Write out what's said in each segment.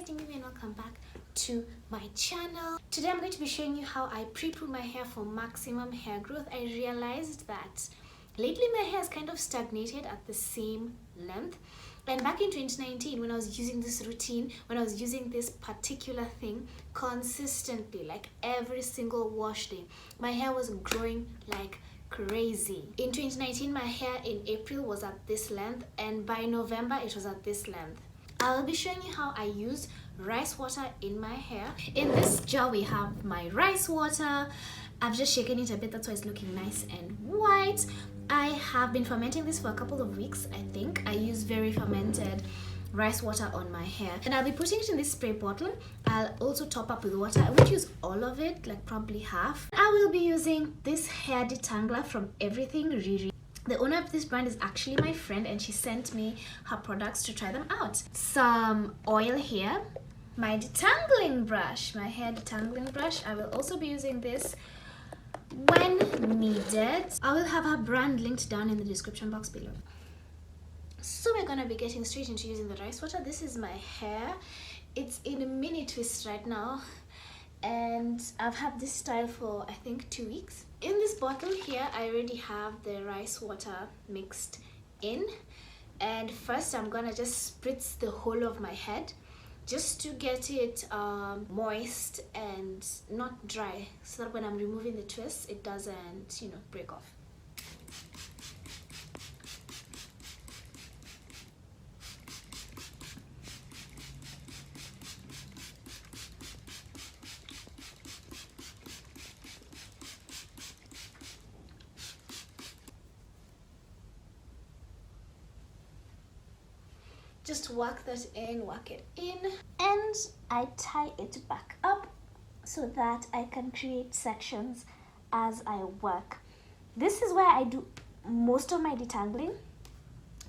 guys, Nimi and welcome back to my channel. Today I'm going to be showing you how I pre-poo my hair for maximum hair growth. I realized that lately my hair is kind of stagnated at the same length, and back in 2019 when I was using this routine, when I was using this particular thing consistently, like every single wash day, my hair was growing like crazy. In 2019 my hair in April was at this length, and by November it was at this length. I'll be showing you how I use rice water in my hair. In this jar we have my rice water. I've just shaken it a bit, that's why it's looking nice and white. I have been fermenting this for a couple of weeks, I think. I use very fermented rice water on my hair, and I'll be putting it in this spray bottle. I'll also top up with water. I won't use all of it, like probably half. I will be using this hair detangler from Everything Riri. The owner of this brand is actually my friend, and she sent me her products to try them out. Some oil here, my detangling brush, my hair detangling brush. I will also be using this when needed. I will have her brand linked down in the description box below. So we're gonna be getting straight into using the rice water. This is my hair. It's in a mini twist right now, and I've had this style for I think 2 weeks. In this bottle here I already have the rice water mixed in, and first I'm gonna just spritz the whole of my head just to get it moist and not dry, so that when I'm removing the twists it doesn't, break off. Just work that in, work it in, and I tie it back up so that I can create sections as I work. This is where I do most of my detangling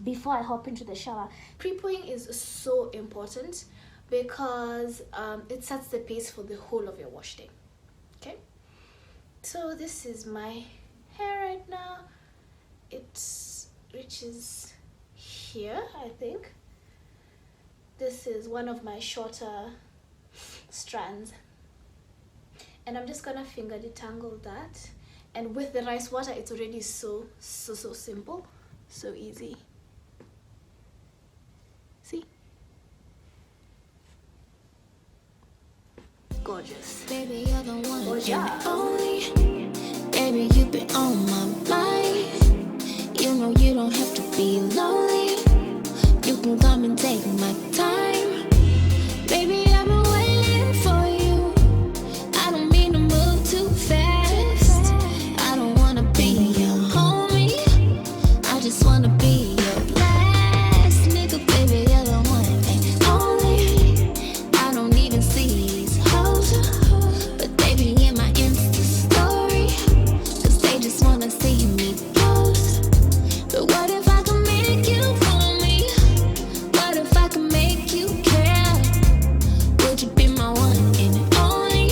before I hop into the shower. Pre-pooing is so important because it sets the pace for the whole of your wash day. Okay, so this is my hair right now. It reaches here, I think. This is one of my shorter strands, and I'm just gonna finger detangle that. And with the rice water it's already so simple, so easy. See? Gorgeous. Baby, you're the one and only. Baby, you've been on my mind. You know you don't have to be lonely. You can come and take my time. Baby, I've been waiting for you. I don't mean to move too fast. I don't wanna be your homie. I just wanna be your last nigga. Baby, you're the one and only. I don't even see these hoes, but they be in my Insta story, 'cause they just wanna see me post. But what if I can make you for me? What if I can make you care? Would you be my one and only?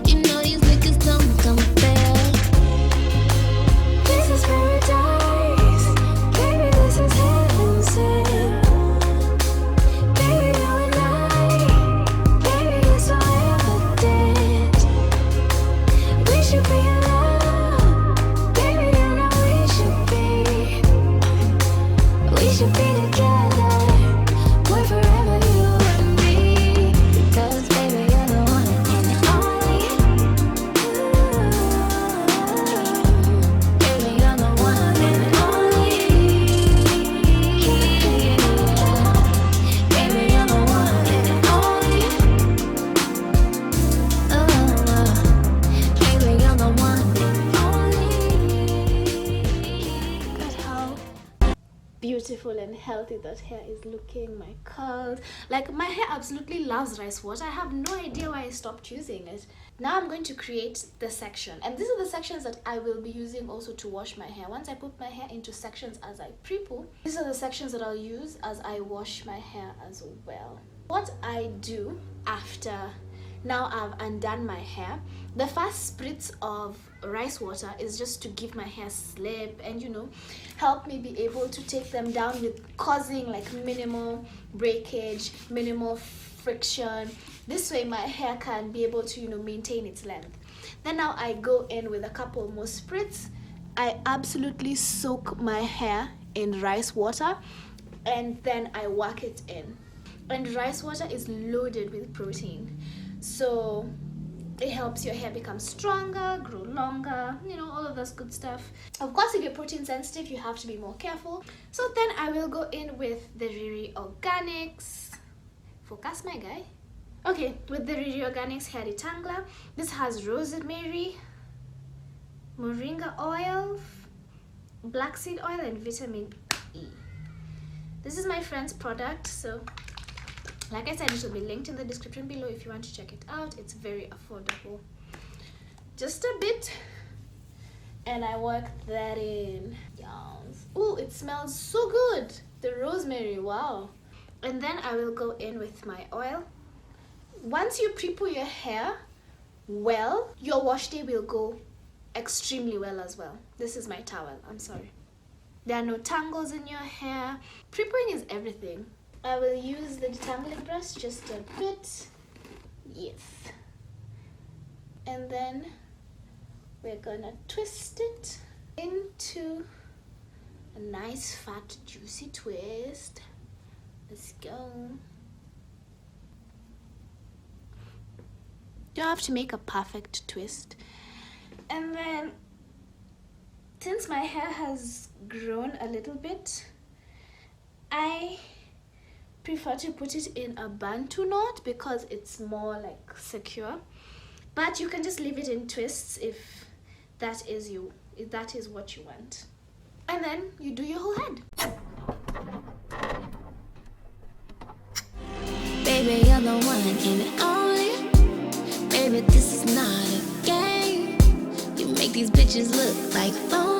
You know these niggas don't compare. This is paradise. Baby, this is heaven sent. Baby, you and I. Baby, it's so evident. We should be in love. Baby, you know we should be. We should be together. We're forever, you and me. Because baby, you're the one and only. Baby, you're the one and only. Baby, you're the one and only. Baby, you're the one and only. Look at how beautiful and healthy that hair is looking. My curls, like my hair absolutely loves rice water. I have no idea why I stopped using it. Now I'm going to create the section, and these are the sections that I will be using also to wash my hair. Once I put my hair into sections as I pre-poo, these are the sections that I'll use as I wash my hair as well. What I do after now I've undone my hair, the first spritz of rice water is just to give my hair slip and help me be able to take them down with causing like minimal breakage, minimal friction. This way my hair can be able to, maintain its length. Then now I go in with a couple more spritz. I absolutely soak my hair in rice water and then I work it in. And rice water is loaded with protein, so it helps your hair become stronger, grow longer, all of this good stuff. Of course, if you're protein sensitive, you have to be more careful. So then I will go in with the Riri Organics. Focus, my guy. Okay, with the Riri Organics Hair Detangler. This has rosemary, moringa oil, black seed oil, and vitamin E. This is my friend's product, so like I said, it will be linked in the description below if you want to check it out. It's very affordable. Just a bit. And I work that in. Yes. Oh, it smells so good. The rosemary, wow. And then I will go in with my oil. Once you pre-poo your hair well, your wash day will go extremely well as well. This is my towel, I'm sorry. There are no tangles in your hair. Pre-pooing is everything. I will use the detangling brush just a bit. Yes. And then we're gonna twist it into a nice fat juicy twist. Let's go. You don't have to make a perfect twist. And then since my hair has grown a little bit, I prefer to put it in a bantu knot because it's more like secure, but you can just leave it in twists if that is what you want. And then you do your whole head. Baby, you're the one and only. Baby, this is not a game. You make these bitches look like phony.